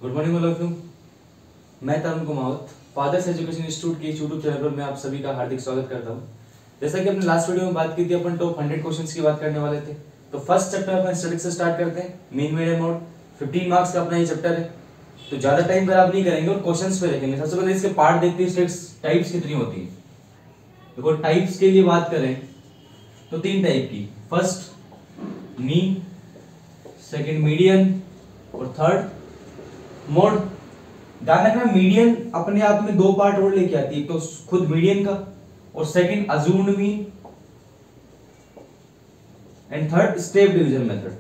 Good morning all of you. मैं तरुण Kumawat, fathers education institute के YouTube channel पर मैं आप सभी का हार्दिक स्वागत करता हूं। जैसा कि अपने लास्ट वीडियो में बात की थी, अपन टॉप 100 क्वेश्चंस की बात करने वाले थे। तो फर्स्ट चैप्टर अपन स्टैटिस्टिक्स से स्टार्ट करते हैं। मीन मीडियन मोड 15 मार्क्स का अपना ये चैप्टर है, तो ज्यादा टाइम खराब नहीं करेंगे और क्वेश्चंस पे देखेंगे। सबसे पहले इसके पार्ट देखते हैं, स्टैटिस्टिक्स टाइप्स कितनी होती है। देखो टाइप्स के लिए बात करें तो 3 टाइप की, फर्स्ट मीन, सेकंड मीडियन और थर्ड मोड। ध्यान रखना मीडियन अपने आप में 2 पार्ट और लेके आती है, तो खुद मीडियन का और second assumed mean and third step division method.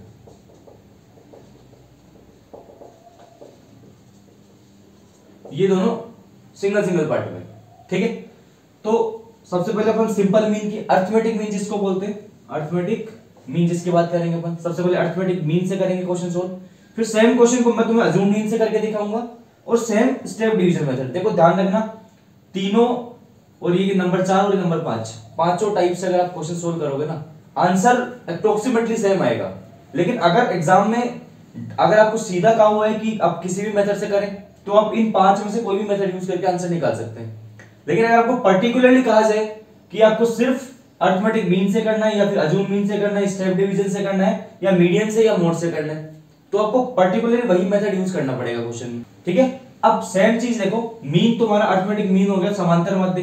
ये दोनों सिंगल पार्ट में, ठीक है। तो सबसे पहले अपन सिंपल मीन की, अर्थमेटिक मीन जिसको बोलते हैं, अर्थमेटिक मीन जिसकी बात करेंगे अपन। सबसे पहले अर्थमेटिक मीन से करेंगे क्वेश्चन सोल्व, फिर सेम क्वेश्चन को मैं तुम्हें अज्यूम मीन से करके दिखाऊंगा और सेम स्टेप डिवीजन मेथड। देखो ध्यान रखना, तीनों और ये नंबर 4 और नंबर 5, पांचों टाइप से अगर आप क्वेश्चन सोल्व करोगे ना, आंसर अप्रोक्सीमेटली सेम आएगा। लेकिन अगर एग्जाम में अगर आपको सीधा कहा हुआ है कि आप किसी भी मेथड से करें, तो आप इन 5 में से कोई भी मेथड यूज करके आंसर निकाल सकते हैं। लेकिन अगर आपको पर्टिकुलरली कहा जाए कि आपको सिर्फ अर्थमेटिक मीन से करना है, या फिर अज्यूम मीन से करना है, स्टेप डिवीजन से करना है, या मीडियन से या मोड से करना है, तो आपको पर्टिकुलरली वही मेथड यूज करना पड़ेगा क्वेश्चन में, ठीक है। अब सेम चीज देखो, मीन तुम्हारा अर्थमेटिक मीन हो गया समांतर माध्य,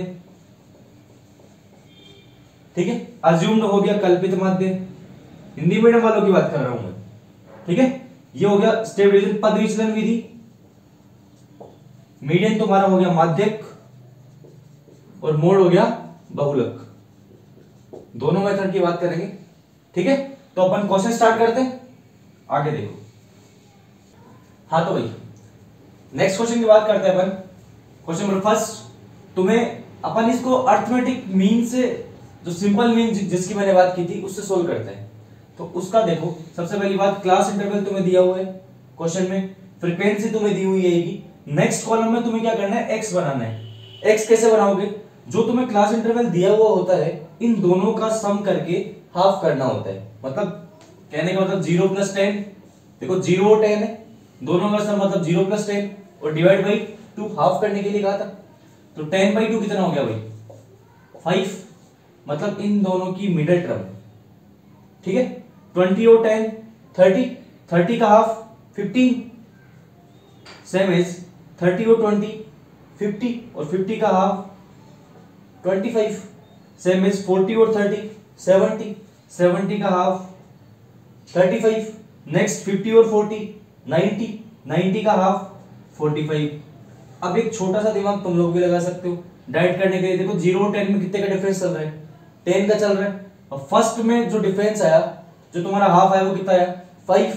ठीक है। अज्यूम्ड हो गया कल्पित माध्य, हिंदी मीडियम वालों की बात कर रहा हूं मैं, ठीक है। ये हो गया स्टेप डिवीजन पद विचलन विधि। मीडियन तुम्हारा हो गया माध्यक और मोड हो गया बहुलक। दोनों मेथड की बात करेंगे, ठीक है। तो अपन क्वेश्चन स्टार्ट करते हैं, आगे देखो। हाँ तो भाई नेक्स्ट क्वेश्चन की बात करते हैं अपन। क्वेश्चन नंबर फर्स्ट, तुम्हें अपन इसको अर्थमेटिक मीन से, जो सिंपल मीन जिसकी मैंने बात की थी, उससे सोल्व करते हैं। तो उसका देखो, सबसे पहली बात, क्लास इंटरवल तुम्हें दिया हुआ है क्वेश्चन में, फ्रीक्वेंसी तुम्हें दी हुई है। नेक्स्ट कॉलम में तुम्हें क्या करना है, एक्स बनाना है। एक्स कैसे बनाओगे, जो तुम्हें क्लास इंटरवल दिया हुआ होता है, इन दोनों का सम करके हाफ करना होता है। मतलब कहने का मतलब 0 + 10, देखो 0 और 10 है, दोनों का सम मतलब 0 + 10 और डिवाइड बाई 2 हाफ करने के लिए कहा था। तो 10/2 कितना हो गया भाई, 5, मतलब इन दोनों की मिडिल टर्म, ठीक है। 20 और 10 30, 30 का हाफ 15, सेम इज 30 और 20 50 और 50 का हाफ 25, सेम इज 40 और 30 70, 70 का हाफ 35, नेक्स्ट 50 और 40 90, 90 का हाफ 45। अब एक छोटा सा दिमाग तुम लोग भी लगा सकते हो डाइट करने के लिए। देखो 0 और 10 में कितने का डिफरेंस चल रहा है, 10 का चल रहा है। और फर्स्ट में जो डिफरेंस आया, जो तुम्हारा हाफ आया, वो कितना आया, 5।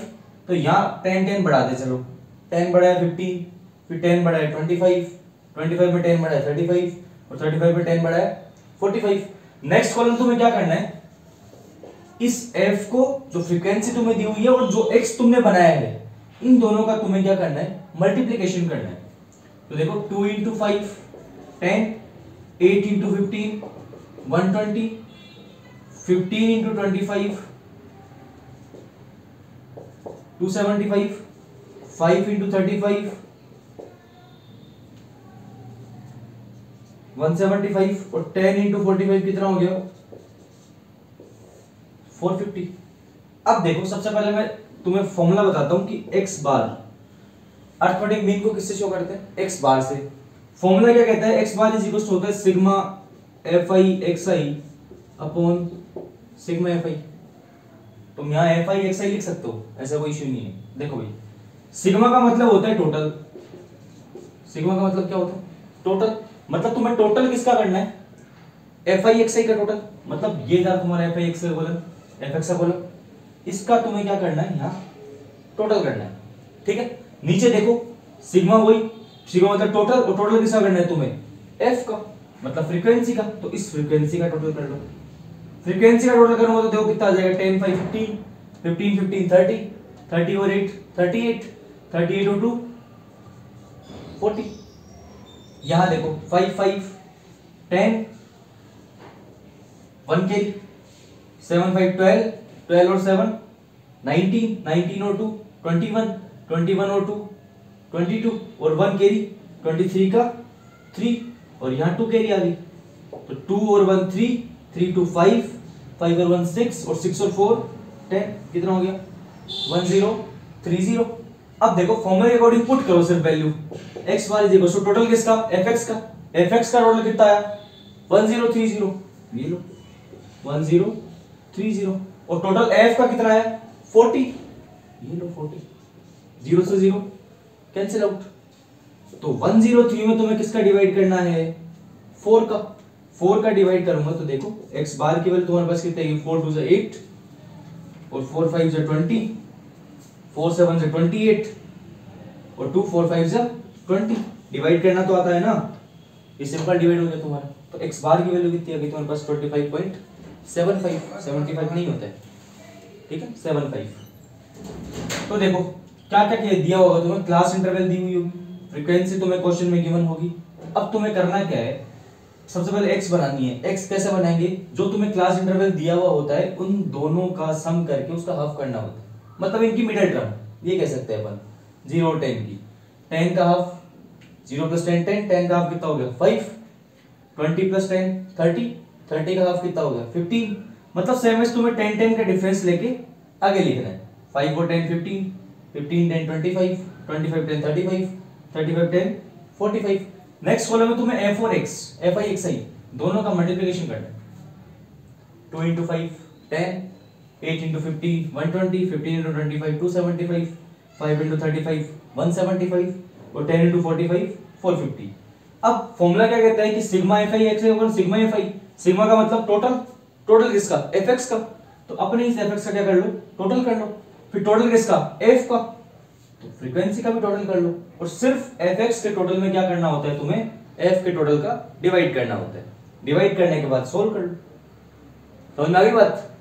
तो यहाँ 10 बढ़ा दे, चलो 10 बढ़ाया 15, फिर 10 बढ़ाया 25, 25 में 10 बढ़ाया 35 और 35 में 10 बढ़ाया 45। नेक्स्ट कॉलम तुम्हें क्या करना है, इस f को, जो फ्रीक्वेंसी तुम्हें दी हुई है और जो x तुमने बनाया है, इन दोनों का तुम्हें क्या करना है, मल्टीप्लिकेशन करना है। तो देखो 2 × 5 10, 8 × 15 120, 15 × 25 275, 5 × 35 175 और 10 × 45 कितना हो गया, 450। अब देखो सबसे पहले मैं तुम्हें फॉर्मूला बताता हूं कि x बार, अर्थमेटिक मीन को किससे शो करते हैं, x बार से। फॉर्मूला क्या कहता है, x बार इज इक्वल होता है sigma fi xi upon sigma fi। तुम यहाँ fi xi लिख सकते हो, ऐसा कोई इश्यू नहीं है। देखो भाई, सिग्मा का मतलब होता है टोटल, सिग्मा का मतलब क्या होता है, टोटल। मतलब तुम्हें टोटल किसका करना है, fi xi का टोटल। मतलब ये था तुम्हारा fi x बोलन, fx बोलन, इसका तुम्हें क्या करना है, यहाँ टोटल करना है, ठीक है। नीचे देखो सिग्मा, वही सिग्मा मतलब टोटल, और टोटल किसका करना है तुम्हें, f का, मतलब फ्रीक्वेंसी का। तो इस फ्रीक्वेंसी का टोटल कर लो। फ्रीक्वेंसी का टोटल करना तो देखो कितना आ जाएगा, 10 5 15, 15 15 30, 30 और 8 38, 38 और 2 40। यहां देखो 5 5 10 1 के 7 5 12, 12 और 7 19, 19 और 2 21, 21 और 2 22 और 1 कैरी 23 का 3 और यहाँ 2 कैरी आ गई तो 2 और 1 3 3 2 5 5 और 1 6 और 6 और 4 10 कितना हो गया 1030। अब देखो फॉर्मूले के अकॉर्डिंग पुट करो सिर्फ value x bar is equal to total किसका fx का टोटल कितना आया 1030 ये लो 1030 और टोटल f का कितना आया 40 ये लो 40 0 से 0 कैंसिल आउट तो 103 में तुम्हें किसका डिवाइड करना है 4 का डिवाइड करूंगा तो देखो x बार की वैल्यू तुम्हारे पास कितनी है 4 2 से 8 और 4 5 से 20 4 7 से 28 और 2 4 5 से 20 डिवाइड करना तो आता है ना ये सिंपल डिवाइड हो गया तुम्हारा तो x बार की वैल्यू कितनी आ गई तुम्हारे पास 25.75 नहीं होता है ठीक है 75। तो देखो क्या क्या दिया होगा तुम्हें क्लास इंटरवल दी हुई होगी फ्रीक्वेंसी तुम्हें क्वेश्चन में गिवन होगी। अब तुम्हें करना क्या है सबसे पहले x बनानी है। x कैसे बनाएंगे जो तुम्हें क्लास इंटरवल दिया हुआ होता है उन दोनों का सम करके उसका हाफ करना होता है मतलब इनकी मिडिल टर्म ये कह सकते हैं अपन 0 और 10 की 10 का हाफ 0 प्लस 10 10 10 का हाफ कितना हो गया 5 20 प्लस 10 30 30 का हाफ कितना हो गया 15 मतलब सेम एज तुम्हें 10 10 का डिफरेंस लेके आगे लिखना है 5 और 10 15 15 10 25 25 10 35 35 10 45। नेक्स्ट कॉलम में तुम्हें f और x fi xi दोनों का मल्टीप्लिकेशन करना है 2 into 5 10 8 into 50 120 15 into 25 275 5 into 35 175 और 10 into 45 450। अब फॉर्मूला क्या कहता है कि सिग्मा fi x बराबर सिग्मा fi सिग्मा का मतलब टोटल किसका fx का तो अपने इस fx का क्या कर लो टोटल कर लो फिर टोटल किसका f का तो फ्रीक्वेंसी का भी टोटल कर लो और सिर्फ fx के टोटल में क्या करना होता है तुम्हें f के टोटल का डिवाइड करना होता है डिवाइड करने के बाद सोल्व कर लो समझ में आ गई बात।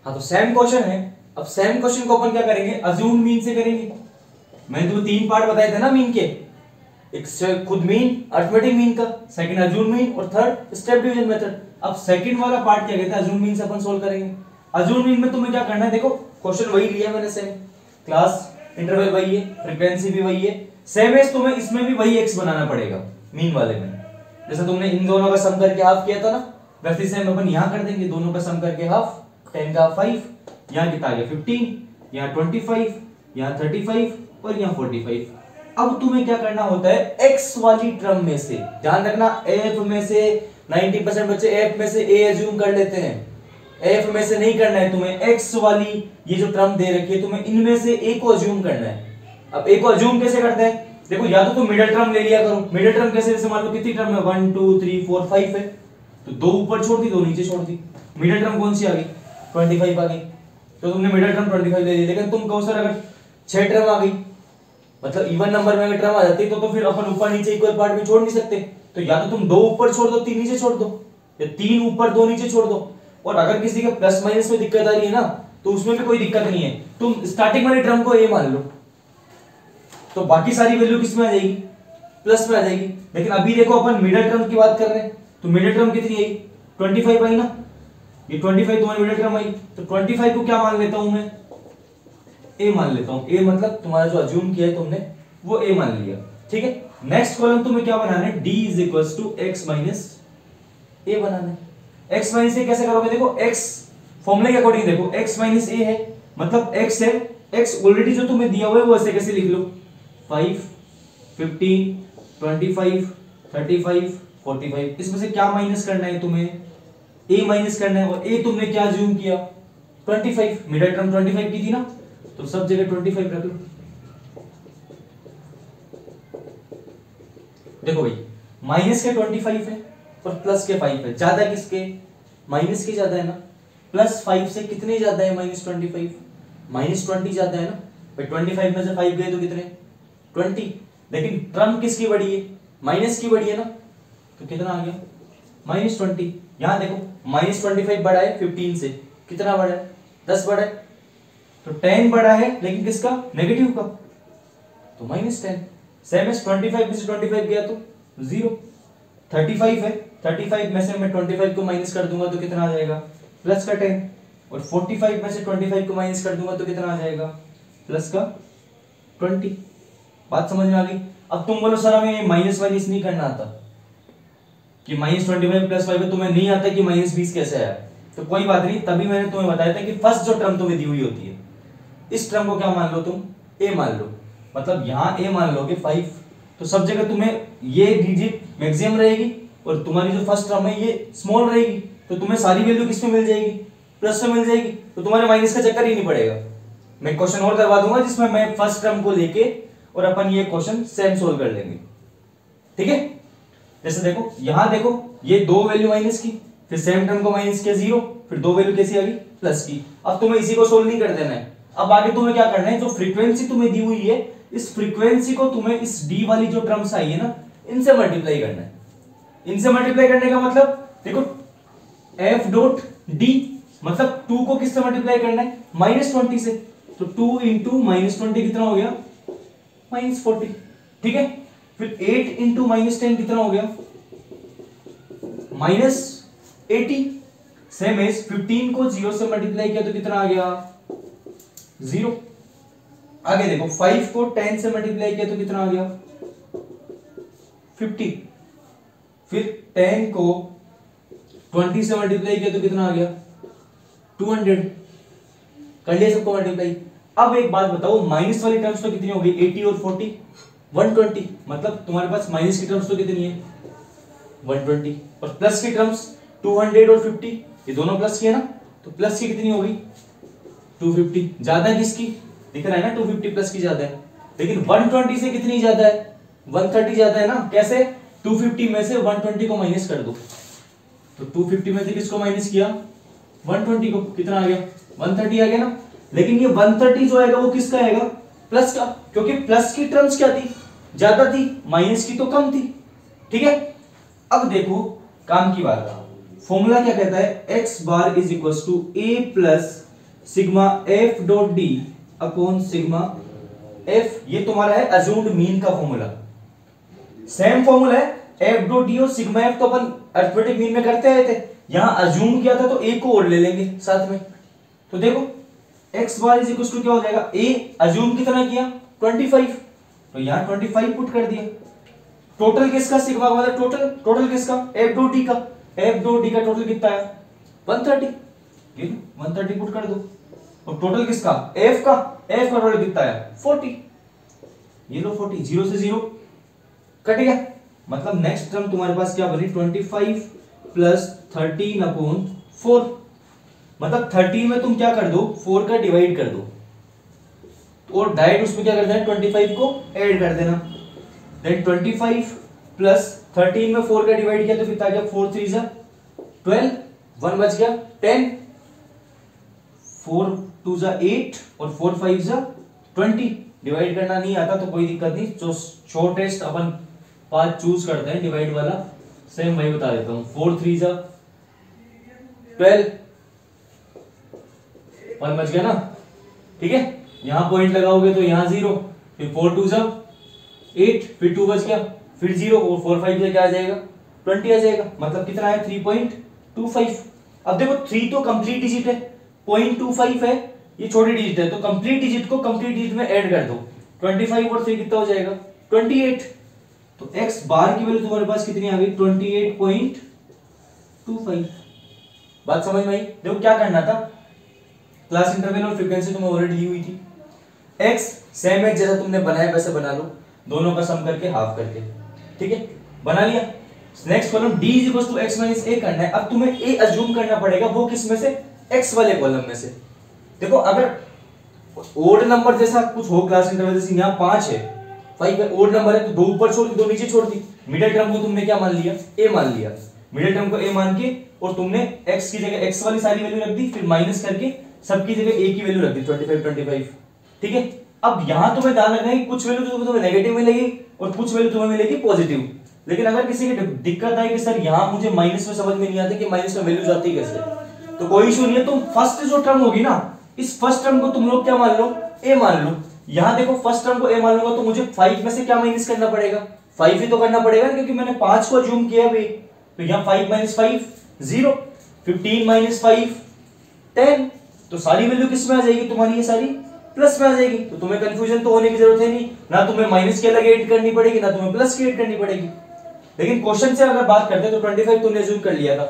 हाँ तो सेम क्वेश्चन है अब सेम क्वेश्चन को अपन क्या करेंगे अज्यूम मीन से करेंगे। मैंने तुम्हें 3 पार्ट बताए थे ना मीन के एक खुद मीन अरिथमेटिक मीन का सेकंड अज्यूम मीन और थर्ड स्टेप डिवीजन मेथड। अब सेकंड वाला पार्ट क्या कहता है अज्यूम मीन से अपन सोल्व करेंगे। अज्यूम मीन में तुम्हें क्या करना है देखो क्वेश्चन वही लिया मैंने सेम क्लास इंटरवल वही है फ्रीक्वेंसी भी वही है सेम एज तुम्हें इसमें भी वही x बनाना पड़ेगा मीन वाले में जैसे तुमने इन दोनों का सम करके हाफ किया था ना वैसे सेम अपन यहां कर देंगे दोनों का सम करके हाफ 10 का 5 यहां कितना आ गया 15 यहां 25 यहां 35 और यहां 45। अब तुम्हें क्या करना होता है x वाली टर्म में से ध्यान रखना f में से 90% बच्चे f में से a अज्यूम कर लेते हैं f में से नहीं करना है तुम्हें x वाली ये जो टर्म दे रखी है तुम्हें इनमें से a को अज्यूम करना है। अब a को अज्यूम कैसे करते हैं देखो या तो तुम मिडिल टर्म ले लिया करो मिडिल टर्म कैसे जैसे मान लो कितनी टर्म है 1 2 3 4 5 है तो 2 ऊपर छोड़ दी 2 नीचे छोड़ दी मिडिल टर्म कौन सी आ गई 25 आ गई तो तुमने मिडिल टर्म 25 ले ली। लेकिन तुम कहो सर अगर 6 टर्म आ गई मतलब इवन नंबर में अगर टर्म आ जाती तो फिर अपन ऊपर नीचे इक्वल पार्ट में छोड़ नहीं सकते तो या तो तुम 2 ऊपर छोड़ दो 3 नीचे छोड़ दो या 3 ऊपर 2 नीचे छोड़ दो। और अगर किसी के प्लस माइनस में दिक्कत आ रही है ना तो उसमें भी कोई दिक्कत नहीं है तुम स्टार्टिंग वाली टर्म को a मान लो तो बाकी सारी वैल्यू किस में आ जाएगी प्लस में आ जाएगी। लेकिन अभी देखो अपन मिडिल टर्म की बात कर रहे हैं तो मिडिल टर्म कितनी आई 25 आई ना ये 25 तुम्हारी मिडिल टर्म आई तो 25 को क्या मान लेता हूं मैं a मान लेता हूं। a मतलब तुम्हारा जो अज्यूम किया है तुमने वो a मान लिया ठीक है। नेक्स्ट कॉलम तुम्हें क्या बनाना है d = x - a बनाना है। x - a कैसे करोगे देखो x फॉर्मूले के अकॉर्डिंग देखो x - a है मतलब x है x ऑलरेडी जो तुम्हें दिया हुआ है वो ऐसे कैसे लिख लो 5 15 25 35 45 इसमें से क्या माइनस करना है तुम्हें a माइनस करना है और a तुमने क्या अज्यूम किया 25 मिडिल टर्म 25 की थी ना तो सब जगह 25 रख लो। देखो भाई माइनस के 25 है और प्लस के 5 है ज्यादा किसके माइनस के ज्यादा है ना प्लस 5 से कितने ज्यादा है -25 -20 ज्यादा है ना भाई 25 में से 5 गए तो कितने 20 लेकिन टर्म किसकी बड़ी है माइनस की बड़ी है ना तो कितना आ गया -20। यहां देखो -25 बड़ा है 15 से कितना बड़ा है 10 बड़ा है तो 10 बड़ा है लेकिन किसका नेगेटिव का तो -10 सेम एज 25 में से 25 गया तो 0 35 है 35 में से मैं 25 को माइनस कर दूंगा तो कितना आ जाएगा प्लस का 10 और 45 में से 25 को माइनस कर दूंगा तो कितना आ जाएगा प्लस का 20 बात समझ में आ गई। अब तुम बोलो सर हमें माइनस वाइनस नहीं करना आता, कि -25 + 5 तुम्हें नहीं आता कि -20 कैसे आया, तो कोई बात नहीं, तभी मैंने तुम्हें बताया था कि फर्स्ट जो टर्म तुम्हें दी हुई होती है, इस टर्म को क्या मान लो तुम, a मान लो, मतलब यहां a मान लोगे 5, तो सब जगह तुम्हें ये डिजिट मैक्सिमम रहेगी और तुम्हारी जो फर्स्ट टर्म है ये स्मॉल रहेगी, तो तुम्हें सारी वैल्यू किस में मिल जाएगी, प्लस में मिल जाएगी, तो तुम्हारे माइनस का चक्कर ही नहीं पड़ेगा। मैं क्वेश्चन और करवा दूंगा जिसमें मैं फर्स्ट टर्म को लेके और अपन ये क्वेश्चन सेम सोल्व कर लेंगे, ठीक है। जैसे देखो यहां देखो ये दो वैल्यू माइनस की, फिर सेम टर्म को माइनस किया 0, फिर दो वैल्यू कैसी आ गई, प्लस की। अब तुम्हें इसी को सोल्व नहीं कर देना है, अब आगे तुम्हें क्या करना है, जो फ्रीक्वेंसी तुम्हें दी हुई है इस फ्रीक्वेंसी को तुम्हें इस डी वाली जो टर्म्स आई है ना इनसे मल्टीप्लाई करना है। इनसे मल्टीप्लाई करने का मतलब देखो एफ डॉट डी, मतलब 2 को किससे मल्टीप्लाई करना है, -20 से, तो 2 इंटू -20 कितना हो गया, -40, ठीक है। फिर 8 इंटू -10 कितना हो गया, -80, सेम एज 15 को 0 से मल्टीप्लाई किया तो कितना आ गया, 0। आगे देखो 5 को 10 से मल्टीप्लाई किया तो कितना आ गया, 50। फिर 10 को 20 से मल्टीप्लाई किया तो कितना आ गया, 200। कर लिया सबको मल्टीप्लाई। अब एक बात बताओ, माइनस वाली टर्म्स तो कितनी हो गई, 80 और 40 120, मतलब तुम्हारे पास माइनस की टर्म्स तो कितनी है, 120, और प्लस की टर्म्स 200 और 50, ये दोनों प्लस की है ना, तो प्लस की कितनी हो गई, 250। ज्यादा है किसकी, दिख रहा है ना 250 प्लस की ज्यादा है, लेकिन 120 से कितनी ज्यादा है, 130 ज्यादा है ना। कैसे, 250 में से 120 को माइनस कर दो, तो 250 में से किसको माइनस किया, 120 को, कितना आ गया, 130 आ गया ना। लेकिन ये 130 जो आएगा वो किसका आएगा, प्लस का, क्योंकि प्लस की टर्म्स क्या थी, ज्यादा थी, माइनस की तो कम थी, ठीक है। अब देखो काम की बात, फॉर्मूला क्या कहता है, x bar is equal to a plus sigma f dot d upon sigma f, ये तुम्हारा है अज्यूम्ड मीन का फॉर्मूला। सेम फॉर्मूला है, f डॉट डी और सिग्मा f तो अपन अरिथमेटिक मीन में करते आए थे, यहां अज्यूम किया था तो a को और ले लेंगे साथ में। तो देखो x bar is equal to क्या हो जाएगा, a अज्यूम कितना किया 25, तो यहां 25 पुट कर दिया। टोटल किसका, सिग्मा का मतलब टोटल किसका, f डॉट डी का, f डॉट डी का टोटल कितना है 130, ये 130 पुट कर दो। और टोटल किसका, f का टोटल कितना है 40, ये लो 40, 0 से 0 कट गया। मतलब नेक्स्ट टर्म तुम्हारे पास क्या बनी, 25 प्लस 13 अपॉन 4, मतलब 13 में तुम क्या कर दो, 4 का डिवाइड कर दो, और डायरेक्ट उसमें क्या कर देना, 25 को ऐड कर देना। देन 25 प्लस 13 में 4 का डिवाइड किया तो कितना आ गया, 4 3 जा 12, 1 बच गया 10, 4 2 जा 8 और 4 5 जा 20। डिवाइड करना नहीं आता तो कोई दिक्कत नहीं, जो शॉर्टेस्ट अपन पाथ चूज करते हैं डिवाइड वाला, सेम वही बता देता हूं। 4 3 जा 12, 1 बच गया ना, ठीक है। यहां पॉइंट लगाओगे तो यहां 0, फिर 4 2 जा 8, फिर 2 बच गया, फिर 0 और 4 5 से क्या आ जाएगा 20 आ जाएगा, मतलब कितना है 3.25। अब देखो 3 तो कंप्लीट डिजिट है, 0.25 है ये छोटी डिजिट है, तो कंप्लीट डिजिट को कंप्लीट डिजिट में ऐड कर दो, 25 और 3 कितना हो जाएगा 28। तो x बार की वैल्यू तुम्हारे पास कितनी आ गई 28.25। बात समझ में आई। देखो क्या करना था, क्लास इंटरवल और फ्रीक्वेंसी तुम्हें ऑलरेडी दी हुई थी, x सेम है जैसा तुमने बनाया वैसे बना लो, दोनों का सम करके हाफ करके, ठीक है, बना लिया। Next column d is equal to x minus a करना है। अब तुम्हें a अज्यूम करना पड़ेगा, वो किस में से, x वाले कॉलम में से। देखो अगर ओड नंबर जैसा कुछ हो, क्लास इंटरवल जैसे यहाँ 5 है 5 है, ओड नंबर है तो 2 ऊपर छोड़ दी 2 नीचे छोड़ दी, मिडिल टर्म को तुमने क्या मान लिया, a मान लिया, मिडिल टर्म को a मान के और तुमने x की जगह x वाली सारी वैल्यू रख दी, फिर माइनस करके सबकी जगह a की वैल्यू रख दी 25, ठीक है। अब यहां तुम्हें ध्यान रखना है कि कुछ वैल्यू तुम्हें नेगेटिव मिलेगी और कुछ वैल्यू तुम्हें मिलेगी पॉजिटिव। लेकिन अगर किसी की दिक्कत है कि सर यहां मुझे माइनस में समझ में नहीं आता कि माइनस में वैल्यू जाती है कैसे, तो कोई इशू नहीं है, तुम फर्स्ट जो टर्म होगी ना, इस फर्स्ट टर्म को तुम लोग क्या मान लो, a मान लो। यहां देखो फर्स्ट टर्म को a मान लूंगा तो मुझे 5 में से क्या माइनस करना पड़ेगा, 5 ही तो करना पड़ेगा, क्योंकि मैंने 5 को अज्यूम किया अभी। तो यहां 5 - 5 0, 15 - 5 10, तो सारी वैल्यू किस में आ जाएगी तुम्हारी, ये सारी प्लस में आ जाएगी, तो तुम्हें कंफ्यूजन तो होने की जरूरत है नहीं, ना तुम्हें माइनस की अलग ऐड करनी पड़ेगी ना तुम्हें प्लस की ऐड करनी पड़ेगी। लेकिन क्वेश्चन से अगर बात करते तो 25 तुमने अज्यूम कर लिया था,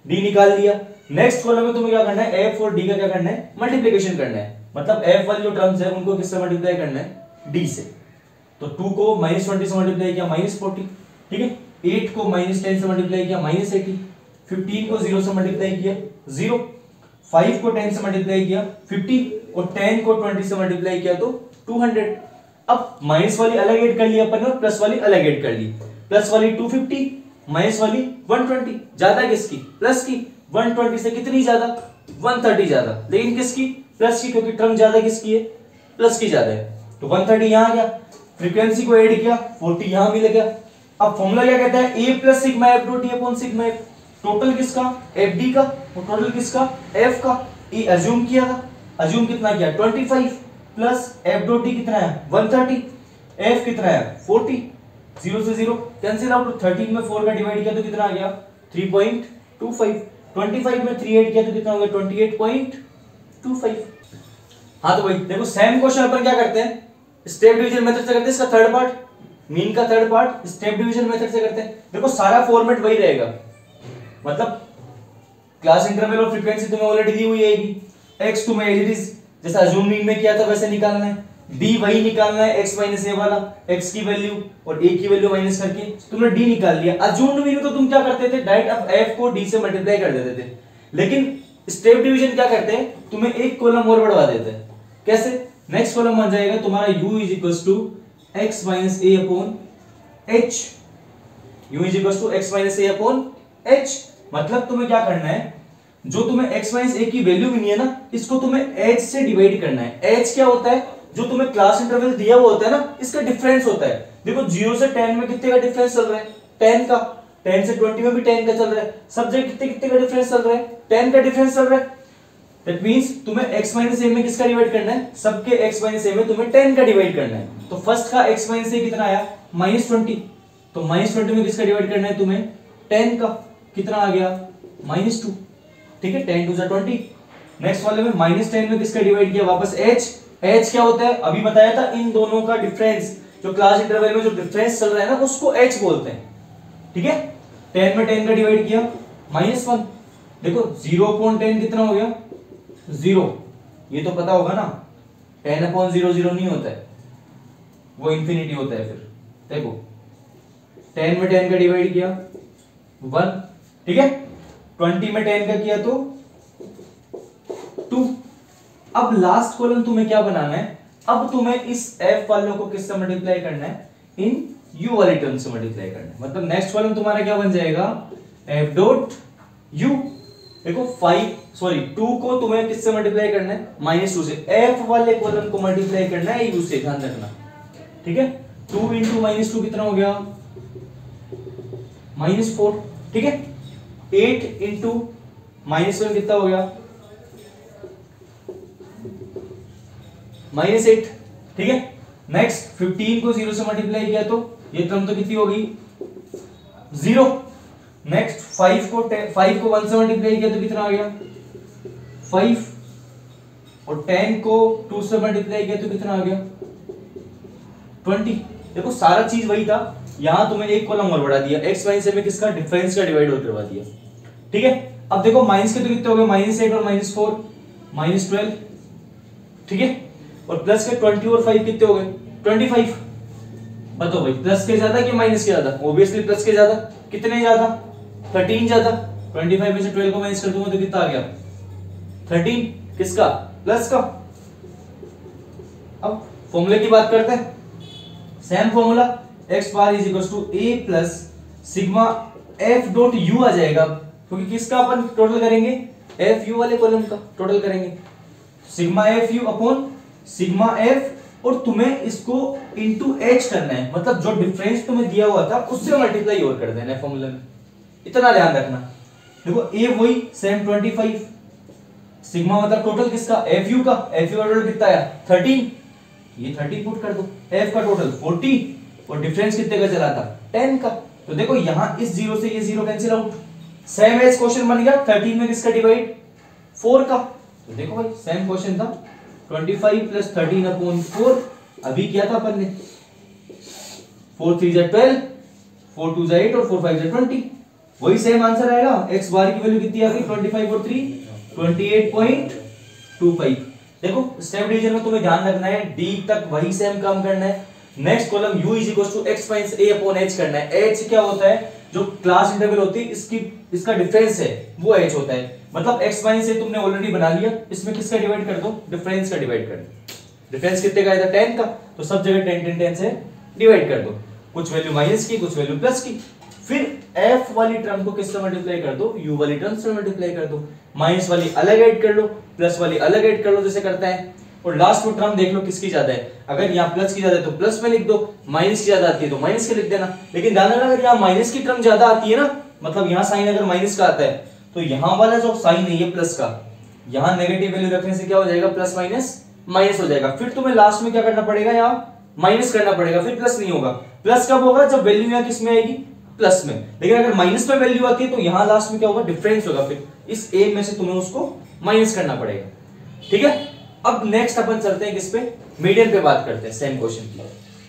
डी निकाल लिया। नेक्स्ट कॉलम में तुम्हें क्या करना है, एफ और डी का क्या करना है, मल्टीप्लिकेशन करना है। मतलब एफ वाली जो टर्म्स है उनको किससे मल्टीप्लाई करना है, डी से। तो 2 को -20 से मल्टीप्लाई किया -40, ठीक है। 8 को -10 से मल्टीप्लाई किया -80, 15 को 0 से मल्टीप्लाई किया 0, 5 को 10 से मल्टीप्लाई किया 50 और 10 को 20 से मल्टीप्लाई किया तो 200। अब माइनस वाली अलग ऐड कर ली अपन और प्लस वाली अलग ऐड कर ली। प्लस वाली 250, माइनस वाली 120। ज्यादा किसकी, प्लस की। 120 से कितनी ज्यादा, 130 ज्यादा। लेकिन किसकी, प्लस की, क्योंकि टर्म ज्यादा किसकी है, प्लस की ज्यादा है। तो 130 यहां आ गया, फ्रीक्वेंसी को ऐड किया 40 यहां मिल गया। अब फॉर्मूला क्या कहता है, a plus sigma F dot T upon sigma F. Total किसका, एफ डी का, और टोटल किसका, एफ का। ये अज्यूम किया था, अज्यूम कितना किया 25 प्लस एफ डॉट डी कितना है 130, एफ कितना है 40, 0 से 0 कैंसिल आउट। 13 में 4 का डिवाइड किया तो कितना आ गया 3.25। 25 में 3 ऐड किया तो कितना हो गया 28.25। हाँ तो भाई देखो सेम क्वेश्चन अपन क्या करते हैं, स्टेप डिवीजन मेथड से करते हैं। इसका थर्ड पार्ट, मीन का third part step division method से करते हैं। देखो सारा फॉर्मेट वही रहेगा, मतलब क्लास इंटरवल और फ्रीक्वेंसी तुम्हें ऑलरेडी दी हुई है, एक्स तुम्हें एज इट इज जैसा अज्यूम मीन में किया था वैसे निकालना है, डी वही निकालना है एक्स माइनस ए वाला, एक्स की वैल्यू और ए की वैल्यू माइनस करके तुमने डी निकाल लिया। अज्यूम्ड मीन तो तुम क्या करते थे, डायरेक्ट अब एफ को डी से मल्टीप्लाई कर देते थे। लेकिन स्टेप डिवीजन क्या करते हैं, तुम्हें एक कॉलम और बढ़वा देते हैं। कैसे, नेक्स्ट कॉलम बन जाएगा तुम्हारा u is equal to x minus a upon h, u is equal to x minus a upon h. मतलब तुम्हें क्या करना है, जो तुम्हें x माइनस ए की वैल्यू मिली है ना, इसको तुम्हें h से डिवाइड करना है। h क्या होता है, जो तुम्हें क्लास इंटरवल दिया हुआ होता है ना, इसका डिफरेंस होता है। देखो 0 से 10 में कितने का डिफरेंस चल रहा है, 10 का। 10 से 20 में भी 10 का चल रहा है। सब जगह कितने कितने का डिफरेंस चल रहा है, 10 का डिफरेंस चल रहा है। दैट मींस तुम्हें x माइनस ए में किसका डिवाइड करना है, सबके x माइनस ए में तुम्हें 10 का डिवाइड करना है। तो फर्स्ट का x माइनस ए कितना आया -20, तो -20 में किसका डिवाइड करना है तुम्हें 10 का, कितना आ गया -2, ठीक है। 10 2 जा 20। नेक्स्ट वाले में -10 में किसका डिवाइड किया, वापस h क्या होता है, अभी बताया था, इन दोनों का डिफरेंस, जो क्लास इंटरवल में जो डिफरेंस चल रहा है ना उसको h बोलते हैं, ठीक है। 10 में 10 का डिवाइड किया -1। देखो 0/10 कितना हो गया 0, ये तो पता होगा ना, 10/0 0 नहीं होता है, वो इंफिनिटी होता है। फिर देखो 10 में 10 का डिवाइड किया 1, ठीक है। 20 में 10 का किया तो 2। अब लास्ट कॉलम तुम्हें क्या बनाना है, अब तुम्हें इस f वालों को किससे मल्टीप्लाई करना है, इन u वाली टर्म से मल्टीप्लाई करना है। मतलब नेक्स्ट कॉलम तुम्हारा क्या बन जाएगा, f डॉट u। देखो 2 को तुम्हें किससे मल्टीप्लाई करना है, -2 से। f वाले कॉलम को मल्टीप्लाई करना है u से, ध्यान रखना, ठीक है। 2 इंटू -2 कितना हो गया -4, ठीक है। 8 इंटू -1 कितना हो गया -8, ठीक है। नेक्स्ट 15 को 0 से मल्टीप्लाई किया तो ये टर्म तो कितनी होगी 0। नेक्स्ट 5 को 1 से मल्टीप्लाई किया तो कितना आ गया 5, और 10 को 2 से मल्टीप्लाई किया तो कितना आ गया 20। देखो सारा चीज वही था, यहां तुम्हें एक कॉलम और बढ़ा दिया, x माइनस ए में किसका डिफरेंस का डिवाइड करवा दिया, ठीक है। अब देखो माइनस के तो कितने हो गए -8 और -4 -12, ठीक है। और प्लस के 20 और 5 कितने हो गए 25। बताओ भाई प्लस के ज्यादा कि माइनस के ज्यादा, ऑब्वियसली प्लस के ज्यादा। कितने ज्यादा 13 ज्यादा। 25 में से 12 को माइनस कर दूंगा तो कितना आ गया 13, किसका प्लस का। अब फॉर्मूले की बात करते हैं, same formula x bar is equal to a plus sigma f dot u आ जाएगा, क्योंकि किसका अपन टोटल करेंगे, f u वाले कॉलम का टोटल करेंगे। Sigma f u upon sigma f, और तुम्हें इसको इनटू h करना है, मतलब जो डिफरेंस तुम्हें दिया हुआ था उससे मल्टीप्लाई और कर देना है फॉर्मूला में, इतना ध्यान रखना। देखो a वही सेम 25, सिग्मा मतलब टोटल किसका f u का, f u का टोटल कितना आया 13, ये 30 पुट कर दो, f का टोटल 40 और डिफरेंस कितने का चला था 10 का। तो देखो यहां इस 0 से ये 0 cancel out. Same as question बन गया 13 में किसका डिवाइड 4 का। तो देखो भाई सेम क्वेश्चन था 25 प्लस 13/4 अभी किया था अपन ने। 4 3 जा 12, 4 2 जा 8 और 4 5 जा 20। वही सेम आंसर आएगा। x बार की वैल्यू कितनी आ गई? 25 और 3 28.25। देखो स्टेप डिवीजन में तुम्हें ध्यान रखना है, d तक वही सेम काम करना है। Next column u is equal to x minus a upon h करना है। h क्या होता है? जो क्लास इंटरवल होती है इसका डिफरेंस है वो h होता है। मतलब x माइनस a तुमने ऑलरेडी बना लिया, इसमें किसका डिवाइड कर दो? डिफरेंस का डिवाइड कर दो। डिफरेंस कितने का आया था? 10 का, तो सब जगह 10 10 10 से डिवाइड कर दो। कुछ वैल्यू माइनस की, कुछ वैल्यू प्लस की। फिर f वाली टर्म को किससे मल्टीप्लाई कर दो? u वाली टर्म से मल्टीप्लाई कर दो। माइनस वाली अलग ऐड कर लो, प्लस वाली अलग ऐड कर लो, जैसे करता है। और लास्ट में टर्म देख लो किसकी ज्यादा है। अगर यहाँ प्लस की ज्यादा है तो प्लस में लिख दो, माइनस की ज्यादा आती है तो माइनस के लिख देना। लेकिन ध्यान रखना, अगर यहाँ माइनस की टर्म ज्यादा आती है ना, मतलब यहाँ साइन अगर माइनस का आता है तो यहाँ वाला जो साइन है ये प्लस का, यहाँ नेगेटिव वैल्यू रखने से क्या हो जाएगा? प्लस माइनस माइनस हो जाएगा। फिर तुम्हें लास्ट में क्या करना पड़ेगा? यहाँ माइनस करना पड़ेगा, फिर प्लस नहीं होगा। प्लस कब होगा? जब वैल्यू यहाँ किस में आएगी? प्लस में। लेकिन अगर माइनस में वैल्यू आती है तो यहाँ लास्ट में क्या होगा? डिफरेंस होगा। फिर इस a में से तुम्हें उसको माइनस करना पड़ेगा। ठीक है, अब नेक्स्ट अपन चलते हैं किस पे? मीडियन पे बात करते हैं सेम क्वेश्चन की।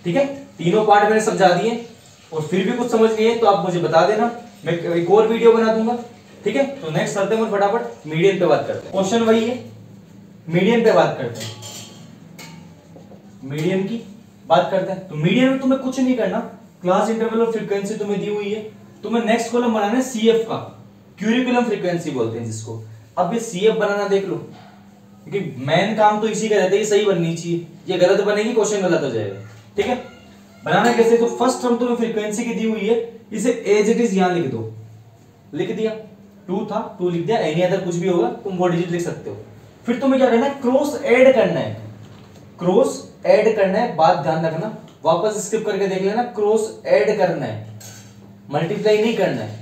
ठीक है, तीनों पार्ट मैंने समझा दिए और फिर भी कुछ समझ नहीं है तो आप मुझे बता देना, मैं एक और वीडियो बना दूंगा। ठीक है, तो नेक्स्ट चलते हैं फटाफट मीडियन पे बात करते हैं। क्वेश्चन वही है, मीडियन पे बात करते हैं। मीडियन की बात करते हैं तो मीडियन में तुम्हें कुछ नहीं करना, क्लास इंटरवल और फ्रीक्वेंसी तुम्हें दी हुई है। तुम्हें नेक्स्ट कॉलम बनाना है CF का, क्यूरिकुलम फ्रीक्वेंसी बोलते हैं जिसको। अब ये CF बनाना देख लो, क्योंकि मेन काम तो इसी का रहता है, ये सही बननी चाहिए। ये गलत बनेगी क्वेश्चन गलत हो जाएगा। ठीक है, बनाना कैसे? तो फर्स्ट टर्म तुम्हें फ्रीक्वेंसी की दी हुई है, इसे एज इट इज यहां लिख दो। लिख दिया, 2 था 2 लिख दिया, एनी अदर कुछ भी होगा तुम वो डिजिट लिख सकते हो। फिर तुम्हें क्या करना है? क्रॉस ऐड करना है। क्रॉस ऐड करना है, बात ध्यान रखना, वापस स्किप करके देख लेना। क्रॉस ऐड करना है, मल्टीप्लाई नहीं करना है।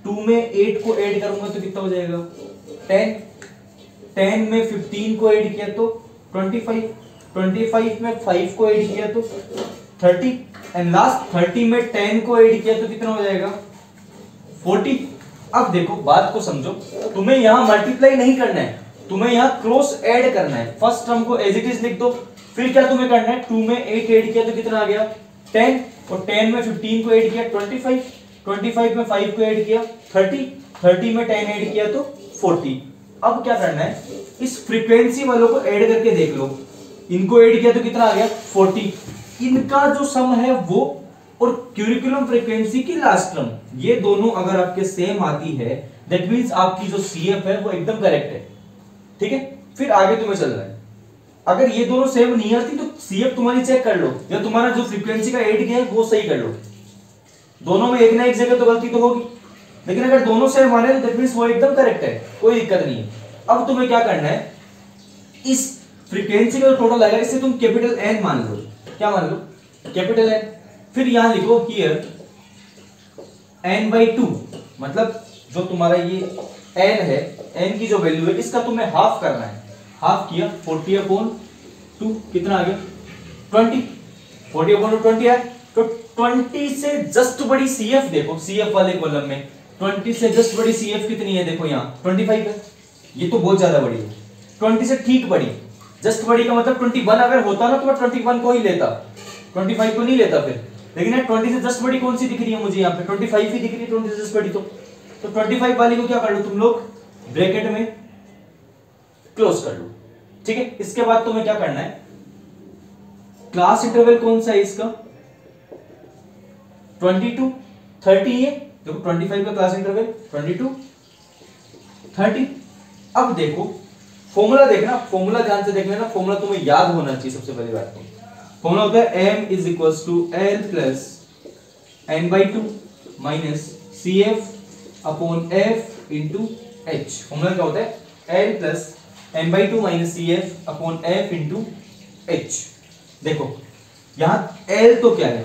2 में 8 को ऐड करूंगा तो कितना हो जाएगा? 10। 10 में 15 को ऐड किया तो 25। 25 में 5 को ऐड किया तो 30 एंड लास्ट 30 में 10 को ऐड किया तो कितना हो जाएगा? 40। अब देखो बात को समझो, तुम्हें यहां मल्टीप्लाई नहीं करना है, तुम्हें यहां क्रॉस ऐड करना है। फर्स्ट टर्म को एज इट इज लिख दो। फिर क्या तुम्हें करना है? 2 में 8 ऐड किया तो कितना आ गया? 10 और 10 में 15 को ऐड किया 25, 25 में 5 को ऐड किया 30, 30 में 10 ऐड किया तो 40। अब क्या करना है? इस फ्रीक्वेंसी वालों को ऐड करके देख लो, इनको ऐड किया तो कितना आ गया? 40। इनका जो सम है वो और क्यूरिकुलम फ्रीक्वेंसी की लास्ट टर्म, ये दोनों अगर आपके सेम आती है दैट मींस आपकी जो CF है वो एकदम करेक्ट है। ठीक है, फिर आगे तुम्हें चलना है। अगर ये दोनों सेम नहीं आती तो CF तुम्हारी चेक कर लो, या तुम्हारा जो फ्रीक्वेंसी का ऐड किया है वो सही कर लो। दोनों में एक ना एक जगह तो गलती तो होगी, लेकिन अगर दोनों सेम आ रहे हैं तो दैट मींस वो एकदम करेक्ट है, कोई दिक्कत नहीं है। अब तुम्हें क्या करना है? इस फ्रीक्वेंसी का जो टोटल आएगा इसे तुम कैपिटल N मान लो। क्या मान लो? Capital N। फिर यहां लिखो हियर n/2, मतलब जो तुम्हारा ये n है, n की जो वैल्यू है इसका तुम्हें हाफ करना है। हाफ किया 40/2 कितना आ गया? 20। 40/20 है तो 20 से जस्ट बड़ी CF देखो, CF वाले कॉलम में 20 से जस्ट बड़ी CF कितनी है? देखो यहाँ 25 है, ये तो बहुत ज्यादा बड़ी है। 20 से ठीक बड़ी, जस्ट बड़ी का मतलब 21 अगर होता ना तो मैं 21 को ही लेता, 25 को नहीं लेता फिर। लेकिन 20 से जस्ट बड़ी कौन सी दिख रही है मुझे? यहाँ पे 25 ही दिख रही है 20 से जस्ट बड़ी। तो 25 वाली को क्या कर लो तुम लोग? ब्रैकेट में क्लोज कर लो। ठीक है, इसके बाद तुम्हें क्या करना है? क्लास इंटरवल कौन सा है इसका? 22 30 है। देखो 25 का क्लास इंटरवल 22 30। अब देखो फॉर्मूला देखना, फॉर्मूला ध्यान से देख लेना, फॉर्मूला तुम्हें याद होना चाहिए। सबसे पहली बात तो फॉर्मूला होता है m is equals to l plus n/2 minus CF upon f into h। Formula क्या होता है? l plus n/2 minus CF upon f into h। देखो यहां l तो क्या है?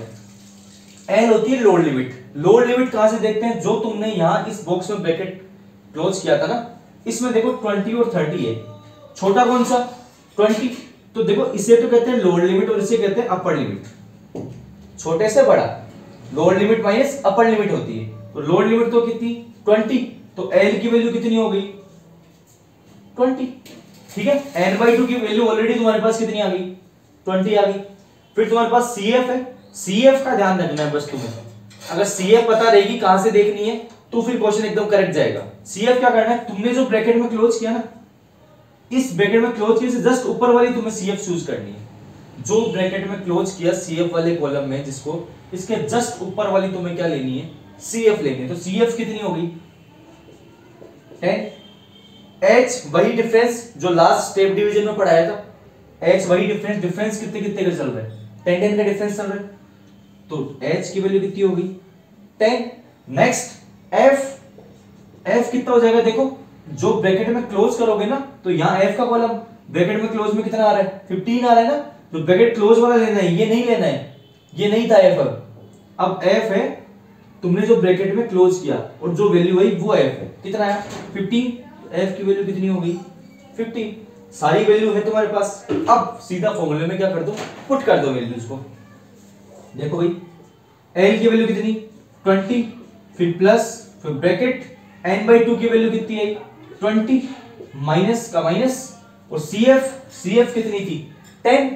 l होती है लोड लिमिट। लोड लिमिट कहां से देखते हैं? जो तुमने यहां इस बॉक्स में ब्रैकेट क्लोज किया था ना, इसमें देखो 20 और 30 है। छोटा कौन सा? 20। तो देखो इसे तो कहते हैं लोड लिमिट और इसे कहते हैं अपर लिमिट। छोटे से बड़ा load limit minus upper limit होती है। तो लोड लिमिट तो कितनी? 20। तो L की वैल्यू कितनी हो गई? 20। ठीक है, n/2 की वैल्यू ऑलरेडी तुम्हारे पास कितनी आ गई, 20 आ गई। फिर तुम्हारे पास CF है, CF का ध्यान रखना है बस तुम्हें, अगर CF पता रहेगी कहां से देखनी है तो फिर क्वेश्चन एकदम करेक्ट जाएगा। CF क्या करना है, तुमने जो ब्रैकेट में क्लोज किया ना, इस ब्रैकेट में क्लोज किए से जस्ट ऊपर वाली तुम्हें CF चूज करनी है। जो ब्रैकेट में क्लोज किया CF वाले कॉलम में, जिसको इसके जस्ट ऊपर वाली तुम्हें क्या लेनी है, CF लेनी है। तो CF कितनी हो गई 10, H वही डिफरेंस जो लास्ट स्टेप डिवीजन में पढ़ाया था, H वही डिफरेंस कितने कितने का चल रहा है, 10 का डिफरेंस चल रहा है, तो H की वैल्यू कितनी होगी 10। नेक्स्ट F कितना हो जाएगा, देखो जो ब्रैकेट में क्लोज करोगे ना, तो यहां F का कॉलम ब्रैकेट में क्लोज में कितना आ रहा है 15 आ रहा है ना, तो ब्रैकेट क्लोज वाला लेना है, ये नहीं लेना है, ये नहीं था F। अब F है, तुमने जो ब्रैकेट में क्लोज किया और जो वैल्यू आई वो F है, कितना है 15, F की वैल्यू कितनी हो गई 15, सारी वैल्यू है तुम्हारे पास। अब सीधा फॉर्मूले में क्या कर दो, पुट कर दो वैल्यूज को। देखो भाई L की वैल्यू कितनी 20, फिर प्लस, फिर ब्रैकेट n/2 की वैल्यू कितनी आई 20, माइनस का माइनस, और CF कितनी थी 10,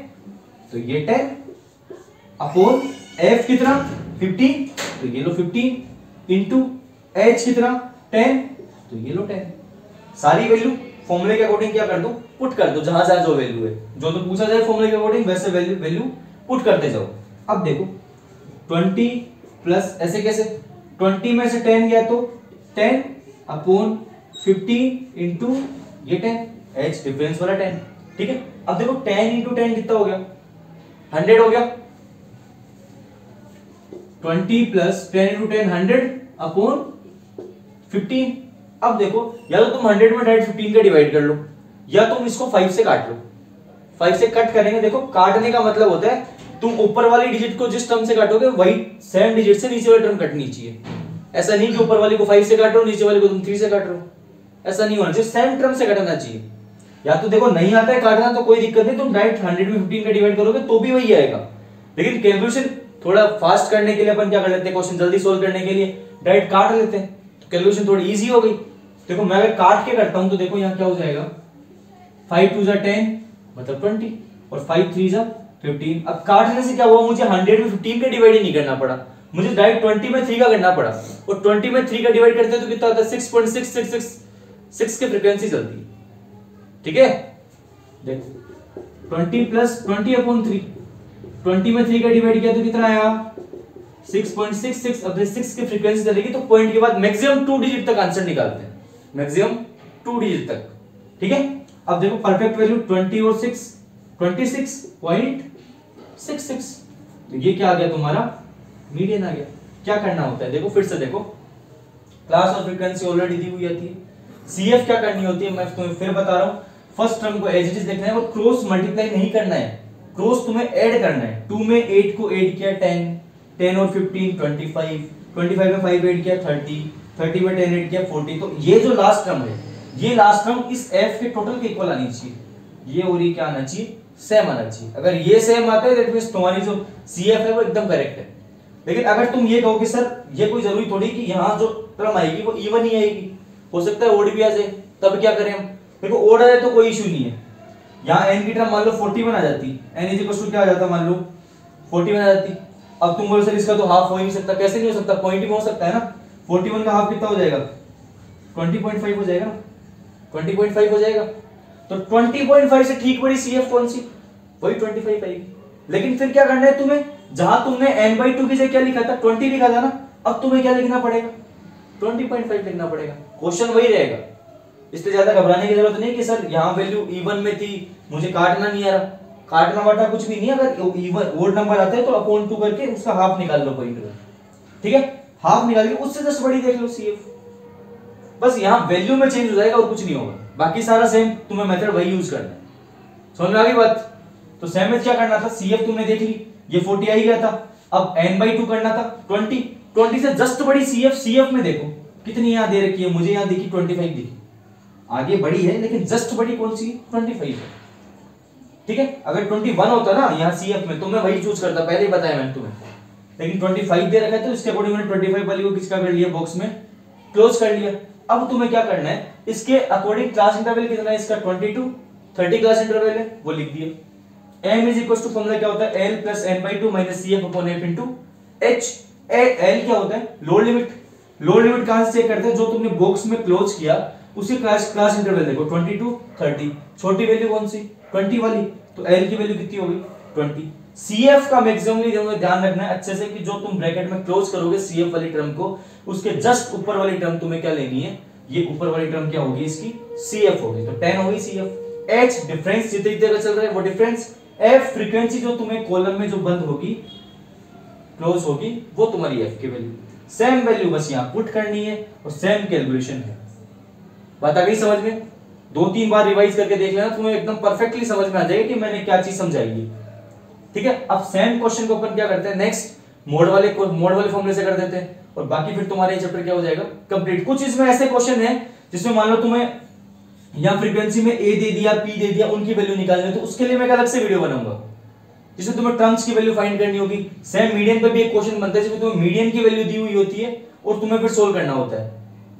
तो ये 10 अपॉन F कितना 15, तो ये लो 15 इंटू H कितना 10, तो ये लो 10। सारी वैल्यू फॉर्मूले के अकॉर्डिंग क्या कर दो, पुट कर दो, जहां जहां जो वैल्यू है, जो तो पूछा जाए फॉर्मूले के अकॉर्डिंग वैसे वैल्यू पुट करते जाओ। अब देखो 20 प्लस, ऐसे कैसे, 20 में से 10 गया तो 10 अपॉन 15 इंटू ये 10, H डिफरेंस वाला 10, ठीक है। अब देखो 10 इंटू 10 कितना हो गया 100 हो गया, 20 प्लस 10 इंटू 10 100 अपॉन 15। अब देखो या तो तुम 100 में डायरेक्ट 15 का डिवाइड कर लो, या तुम इसको 5 से काट लो। 5 से कट करेंगे, देखो काटने का मतलब होता है तुम ऊपर वाली डिजिट को जिस टर्म से काटोगे वही सेम डिजिट से नीचे वाली टर्म कटनी चाहिए। ऐसा नहीं कि ऊपर वाली को 5 से काट रहे हो, नीचे वाली को तुम 3 से काट रहे हो, ऐसा नहीं होना चाहिए, सेम टर्म से कटना चाहिए। या तो देखो नहीं आता है काटना तो कोई दिक्कत नहीं, तुम डायरेक्ट 100 में 15 का डिवाइड करोगे तो भी वही आएगा। लेकिन कैलकुलेशन थोड़ा फास्ट करने के लिए अपन क्या कर लेते हैं, क्वेश्चन जल्दी सोल्व करने के लिए डायरेक्ट काट लेते हैं, तो कैलकुलेशन थोड़ी इजी हो गई। देखो मैं अगर काट के करता हूं तो देखो यहाँ क्या हो जाएगा, 5 2 10 मतलब 20 और 5 3 15। अब काटने से क्या हुआ, मुझे 100 में 15 का डिवाइड ही नहीं करना पड़ा, मुझे डायरेक्ट 20 में 3 का करना पड़ा, और 20 में 3 का डिवाइड करते तो कितना आता है 6.666 की फ्रीक्वेंसी चलती है, ठीक है। देखो 20 प्लस 20 अपॉन 3, 20 में 3 का डिवाइड किया तो कितना आया 6.66। अब 6 की फ्रीक्वेंसी चलेगी तो पॉइंट के बाद मैक्सिमम 2 डिजिट तक आंसर निकालते हैं, मैक्सिमम 2 डिजिट तक, ठीक है। अब देखो परफेक्ट वैल्यू 20 और 6 26.66, तो ये क्या आ गया तुम्हारा मीडियन आ गया। क्या करना होता है, देखो फिर से देखो, क्लास और फ्रीक्वेंसी ऑलरेडी दी हुई आती है। CF क्या करनी होती है मैं तुम्हें फिर बता रहा हूं, फर्स्ट टर्म को एज इट इज देखना है और क्रॉस मल्टीप्लाई नहीं करना है, क्रॉस तुम्हें ऐड करना है। 2 में 8 को ऐड किया 10 और 15 25 में 5 ऐड किया 30 में 10 ऐड किया 40, तो ये जो लास्ट टर्म है, ये लास्ट टर्म इस F के टोटल के इक्वल आनी चाहिए, ये और ये क्या आना चाहिए सेम आना चाहिए। अगर ये सेम आता है दैट मींस तुम्हारी जो CF है वो एकदम करेक्ट है। लेकिन अगर तुम ये कहो कि सर ये कोई जरूरी थोड़ी कि यहाँ जो टर्म आएगी वो इवन ही आएगी, हो सकता है ओड भी आ जाए, तब क्या करें हम। देखो ओड आ जाए तो कोई इशू नहीं है, यहाँ n की टर्म मान लो 41 आ जाती, n इज इक्वल टू क्या आ जाता मान लो 41 आ जाती। अब तुम बोलो सर इसका तो हाफ हो ही नहीं सकता, कैसे नहीं हो सकता, पॉइंट ही हो सकता है ना। 41 का हाफ कितना हो जाएगा 20.5 हो जाएगा ना, 20.5 हो जाएगा। तो 20.5 से ठीक बड़ी CF कौन सी, वही 25 आएगी। लेकिन फिर क्या करना है तुम्हें, जहां तुमने n/2 की जगह क्या लिखा था 20 लिखा था ना, अब तुम्हें क्या लिखना पड़ेगा 20.5 लिखना पड़ेगा, क्वेश्चन वही रहेगा। इससे ज्यादा घबराने की जरूरत नहीं कि सर यहाँ वैल्यू इवन में थी मुझे काटना नहीं आ रहा, काटना वाटा कुछ भी नहीं। अगर इवन ओड नंबर आता है तो अपॉन 2 करके उसका हाफ निकाल लो पॉइंट में, ठीक है। हाफ निकाल के उससे जस्ट बड़ी देख लो CF, बस यहाँ वैल्यू में चेंज हो जाएगा और कुछ नहीं होगा, बाकी सारा सेम तुम्हें मेथड वही यूज करना है। समझ में आ गई बात। तो सेम में क्या करना था, CF तुमने देख ली, ये 40 आ ही गया था। अब n/2 करना था 20 से जस्ट बड़ी CF में देखो कितनी यहाँ दे रखी है, मुझे यहाँ देखी 25 दिखी, आगे बड़ी है लेकिन जस्ट बड़ी कौन सी 25 है, ठीक है। अगर 21 होता ना यहाँ CF में तो मैं वही चूज करता, पहले ही बताया मैंने तुम्हें, लेकिन 25 दे रखा है तो इसके अकॉर्डिंग मैंने 25 वाली को किसका कर लिया बॉक्स में क्लोज कर लिया। अब तुम्हें क्या करना है, इसके अकॉर्डिंग क्लास इंटरवल कितना है इसका 22, 30 क्लास इंटरवल है वो लिख दिया। m is equal to formula क्या होता है, l plus n by 2 minus C F upon f into h. L क्या होता है, लोड लिमिट। लोड लिमिट कहां से चेक करते हैं, जो तुमने बॉक्स में क्लोज किया उसी क्लास इंटरवल देखो 20 टू 30, छोटी वैल्यू कौन सी 20 वाली, तो l की वैल्यू कितनी होगी 20। CF का मैक्सिमम ध्यान रखना है अच्छे से कि जो तुम ब्रैकेट में क्लोज करोगे CF वाली टर्म को, उसके जस्ट ऊपर वाली टर्म तुम्हें क्या लेनी है, ये ऊपर वाली टर्म क्या होगी इसकी CF होगी, तो 10 होगी CF। H डिफरेंस जितने जितने का चल रहा है वो डिफरेंस। F फ्रीक्वेंसी जो तुम्हें कॉलम में जो बंद होगी क्लोज होगी वो तुम्हारी F की वैल्यू। सेम वैल्यू बस यहां पुट करनी है और सेम कैलकुलेशन है। बात आ गई समझ में, 2-3 बार रिवाइज करके देख लेना, तुम्हें एकदम परफेक्टली समझ में आ जाएगा कि मैंने क्या चीज समझाई है। ठीक है, अब सेम क्वेश्चन को अपन क्या करते हैं, नेक्स्ट मोड वाले फॉर्मूले से कर देते हैं और बाकी फिर तुम्हारा ये चैप्टर क्या हो जाएगा कंप्लीट। कुछ इसमें ऐसे क्वेश्चन है जिसमें मान लो तुम्हें या फ्रीक्वेंसी में ए दे दिया पी दे दिया, उनकी वैल्यू निकालनी है, तो उसके लिए मैं अलग से वीडियो बनाऊंगा जिसमें तुम्हें टर्म्स की वैल्यू फाइंड करनी होगी। सेम मीडियन पे भी एक क्वेश्चन बनता है जिसमें तुम्हें मीडियन की वैल्यू दी हुई होती है और तुम्हें फिर सोल्व करना होता है।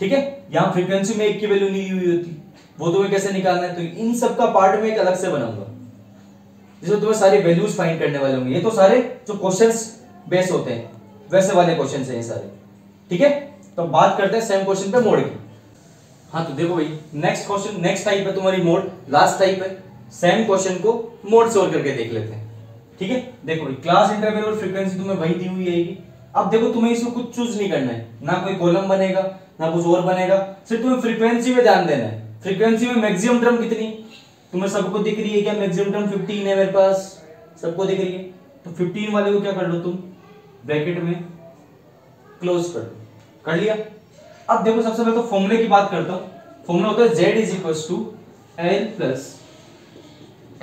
ठीक है, यहां फ्रीक्वेंसी में एक की वैल्यू नहीं दी हुई होती, वो तुम्हें कैसे निकालना है, तो इन सब का पार्ट में एक अलग से बनाऊंगा जिसमें तुम्हें सारी वैल्यूज फाइंड करने वाले होंगे। ये तो सारे जो क्वेश्चंस बेस होते हैं वैसे वाले क्वेश्चंस हैं ये सारे। ठीक है, तो बात करते हैं सेम क्वेश्चन पे मोड की। हाँ तो देखो भाई, नेक्स्ट क्वेश्चन, नेक्स्ट टाइप है तुम्हारी मोड, लास्ट टाइप है। सेम क्वेश्चन को मोड सोल्व करके देख लेते हैं। ठीक है, देखो भाई, क्लास इंटरवल और फ्रीक्वेंसी तुम्हें वही दी हुई आएगी। अब देखो तुम्हें इसमें कुछ चूज नहीं करना है, ना कोई कॉलम बनेगा ना कुछ और बनेगा, सिर्फ तुम्हें फ्रीक्वेंसी में ध्यान देना है। फ्रीक्वेंसी में मैक्सिमम टर्म कितनी तुम्हें सबको दिख रही है क्या, मैक्सिमम टर्म 15 है मेरे पास, सबको दिख रही है, तो 15 वाले को क्या कर लो तुम ब्रैकेट में क्लोज कर दो, कर लिया। अब देखो सबसे पहले तो फॉर्मूले की बात करता हूं। फॉर्मूला होता है z is equal to l plus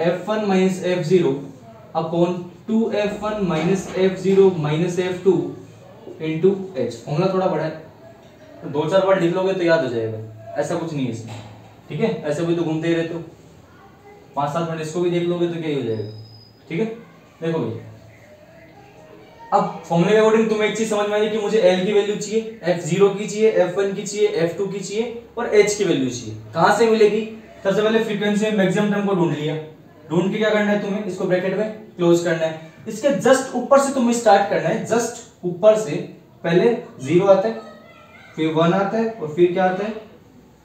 f1 minus f0 upon 2f1 minus f0 minus f2 into h। Formula थोड़ा बड़ा है तो 2-4 बार लिख लोगे तो याद हो जाएगा, ऐसा कुछ नहीं है इसमें। ठीक है, ऐसे भी तो घूमते ही रहते हो, 5-7 मिनट इसको भी देख लोगे तो क्या ही हो जाएगा। ठीक है, देखो भाई, अब फॉर्मूले के अकॉर्डिंग तुम्हें एक चीज समझ में आई कि मुझे L की वैल्यू चाहिए, F0 की चाहिए, F1 की चाहिए, F2 की चाहिए और H की वैल्यू चाहिए। कहां से मिलेगी, सबसे पहले फ्रीक्वेंसी में मैक्सिमम टर्म को ढूंढ लिया, ढूंढ के क्या करना है तुम्हें, इसको ब्रैकेट में क्लोज करना है। इसके जस्ट ऊपर से तुम्हें स्टार्ट करना है, जस्ट ऊपर से पहले 0 आता है, फिर 1 आता है और फिर क्या आता है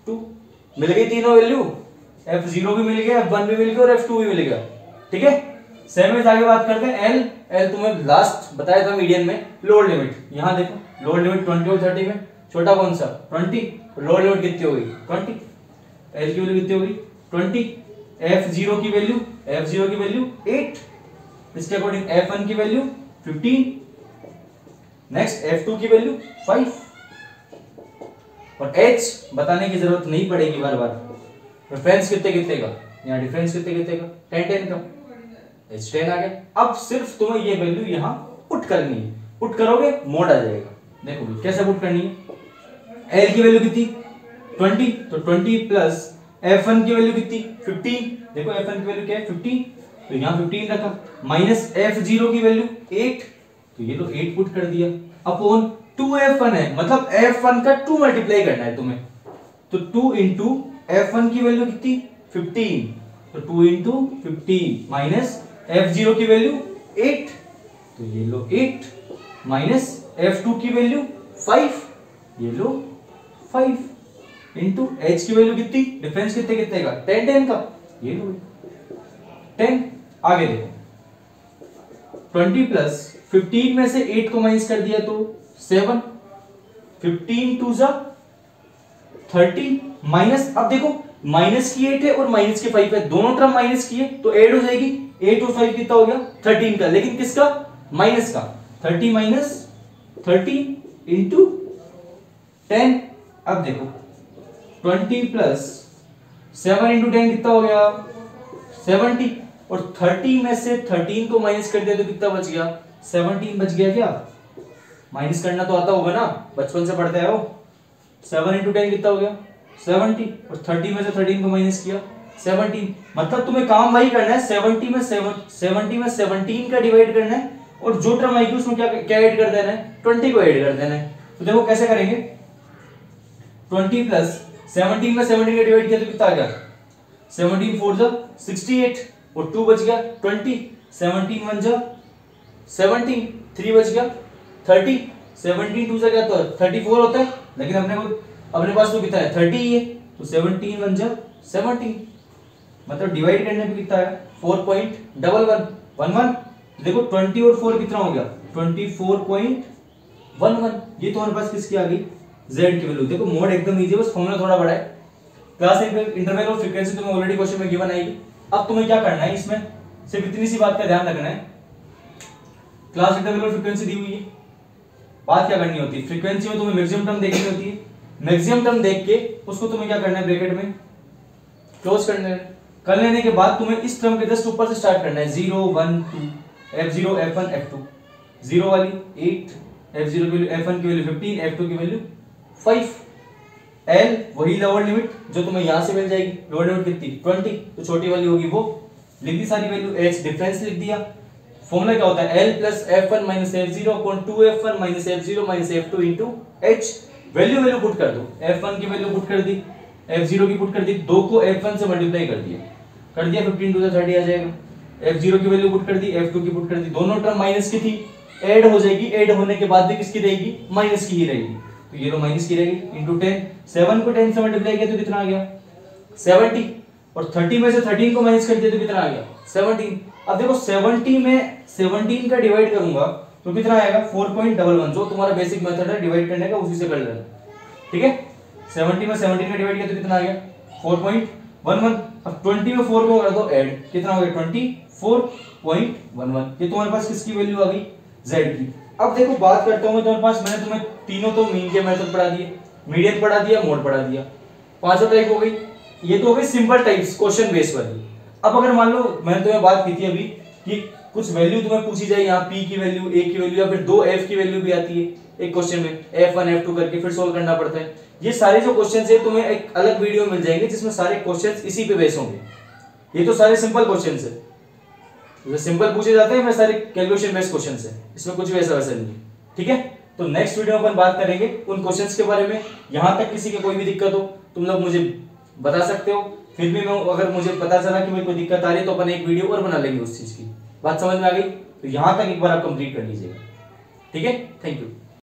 2। मिल गई तीनों वैल्यू, F0 भी मिल गया, F1 भी मिल गया और F2 भी मिल गया। ठीक है, सेम एज आगे बात करते हैं L तुम्हें लास्ट बताया था मीडियन में लोड लिमिट। यहां देखो लोड लिमिट 20 और 30 में छोटा कौन सा 20, लोड लिमिट कितनी होगी 20, L की वैल्यू कितनी होगी 20, F0 की वैल्यू 8, इसके अकॉर्डिंग F1 की वैल्यू 15, नेक्स्ट F2 की वैल्यू 5 और H बताने की जरूरत नहीं पड़ेगी बार बार। डिफरेंस कितने का, यहाँ डिफरेंस कितने का 10 का, H 10 आ गया। अब सिर्फ तुम्हें ये वैल्यू यहाँ पुट करनी है, पुट करोगे मोड आ जाएगा। देखो भी कैसे पुट करनी है, L की वैल्यू कितनी 20, तो 20 प्लस F1 की वैल्यू कितनी 15, देखो F1 की वैल्यू क्या है 15, तो यहाँ 15 रखा, माइनस F0 की वैल्यू 8, तो ये लो 8 पुट कर दिया, अपॉन 2F1 है, मतलब F1 का 2 मल्टीप्लाई करना है तुम्हें, तो 2 इंटू F1 की वैल्यू कितनी 15, तो 2 इंटू 15 माइनस F0 की वैल्यू 8, तो ये लो 8 माइनस F2 की वैल्यू 5, ये लो 5 इंटू H की वैल्यू कितनी, डिफरेंस कितने का 10 का, ये लो 10। आगे देखो 20 प्लस 15 में से 8 को माइनस कर दिया तो 7, 15 टू जा 30 माइनस, अब देखो माइनस की 8 है और माइनस की 5 है, दोनों टर्म माइनस की है तो ऐड हो जाएगी, 8 और 5 कितना हो गया 13 का, लेकिन किसका माइनस का, 30 माइनस 30 इंटू 10। अब देखो 20 प्लस 7 इंटू 10 कितना हो गया 70, और 30 में से 13 को माइनस कर दिया तो कितना बच गया 17 बच गया। क्या माइनस करना तो आता होगा ना, बचपन से पढ़ते हो। 7 इंटू 10 कितना हो गया 70, और 30 में से 13 को माइनस किया 17, मतलब तुम्हें काम वही करना है, 70 में 17 का डिवाइड करना है और जो टर्म आएगी उसमें क्या ऐड कर देना है 20 को ऐड कर देना है। तो देखो कैसे करेंगे, 20 प्लस 17 में 17 का डिवाइड किया तो कितना आ गया 17 4 जा 68 और 2 बच गया 20, 17 1 जा 17, 3 बच गया 30, 17 2 जा क्या तो 34 होता है, लेकिन अपने पास तो कितना है 30 ही है, तो 17 1 जा 17, मतलब डिवाइड करने पे कितना है 4.11, देखो 20 और 4 कितना हो गया 24.11, ये तो हमारे पास किसकी आ गई z की वैल्यू। देखो मोड एकदम इजी है, बस फॉर्मूला थोड़ा बड़ा है। क्लास इंटरवल और फ्रीक्वेंसी तुम्हें ऑलरेडी क्वेश्चन में गिवन आएगी। अब तुम्हें क्या करना है, इसमें सिर्फ इतनी सी बात का ध्यान रखना है, क्लास इंटरवल और फ्रीक्वेंसी दी हुई है, बात क्या करनी होती है, फ्रीक्वेंसी में तुम्हें मैक्सिमम टर्म देखनी होती है, मैक्सिमम टर्म देख के उसको तुम्हें क्या करना है ब्रैकेट में क्लोज कर लेने के बाद तुम्हें इस टर्म के जस्ट ऊपर से स्टार्ट करना है 0 1 2 f0 f1 f2, 0 वाली 8, f0 की वैल्यू f1 की वैल्यू 15, f2 की वैल्यू 5, l वही लोअर लिमिट जो तुम्हें यहां से मिल जाएगी, लोअर लिमिट कितनी 20, तो छोटी वाली होगी वो लिख दी सारी वैल्यू, h डिफरेंस लिख दिया। फॉर्मूला क्या होता है l plus f1 minus f0 upon 2f1 minus f0 minus f2 into h, value put कर दो, f1 की वैल्यू पुट कर दी, f0 की पुट कर दी, दो को f1 से मल्टीप्लाई कर दिया 15 to the 30 आ जाएगा, f0 की वैल्यू पुट कर दी, f2 की पुट कर दी, दोनों टर्म माइनस की थी, ऐड हो जाएगी, ऐड होने के बाद भी किसकी रहेगी माइनस की ही रहेगी, तो ये लो माइनस की रहेगी इनटू 10, 7 को 10 से मल्टीप्लाई किया तो कितना आ गया 70, और 30 में से 13 को माइनस कर दिया तो कितना आ गया 17। अब देखो 70 में 17 का डिवाइड करूंगा तो कितना आएगा 4.11, जो तुम्हारा बेसिक मेथड है डिवाइड करने का उसी से कर लेना, ठीक है। 70 में 17 का डिवाइड किया तो कितना आ गया 4.11, अब 20 में 4 को कर दो ऐड, कितना हो गया 24.11, ये तुम्हारे पास किसकी वैल्यू आ गई z की। अब देखो बात करता हूं तुम्हारे पास, मैंने तुम्हें तीनों तो मीन के मेथड पढ़ा दिए, मीडियन पढ़ा दिया, मोड पढ़ा दिया, पांचों टाइप हो गई, ये तो हो गई सिंपल टाइप्स क्वेश्चन बेस वाली। अब अगर मान लो मैंने तुम्हें बात की थी अभी कि कुछ वैल्यू तुम्हें पूछी जाए, यहाँ p की वैल्यू, a की वैल्यू, या फिर दो f की वैल्यू भी आती है एक क्वेश्चन में, f1 f2 करके फिर सोल्व करना पड़ता है। ये सारे जो क्वेश्चंस है तुम्हें एक अलग वीडियो मिल जाएंगे जिसमें सारे क्वेश्चंस इसी पे बेस होंगे। ये तो सारे सिंपल क्वेश्चंस है, जो सिंपल पूछे जाते हैं, मैं सारे कैलकुलेशन बेस्ड क्वेश्चंस है, इसमें कुछ भी ऐसा वैसा नहीं है, ठीक है। तो नेक्स्ट वीडियो में अपन बात करेंगे उन क्वेश्चंस के बारे में। यहां तक किसी के कोई भी दिक्कत हो तुम लोग मुझे बता सकते हो, फिर भी मैं अगर मुझे पता चला कि भाई कोई दिक्कत आ रही है तो अपन एक वीडियो और बना लेंगे उस चीज की। बात समझ में आ गई? तो यहां तक एक बार आप कंप्लीट कर लीजिएगा, ठीक है। Thank you.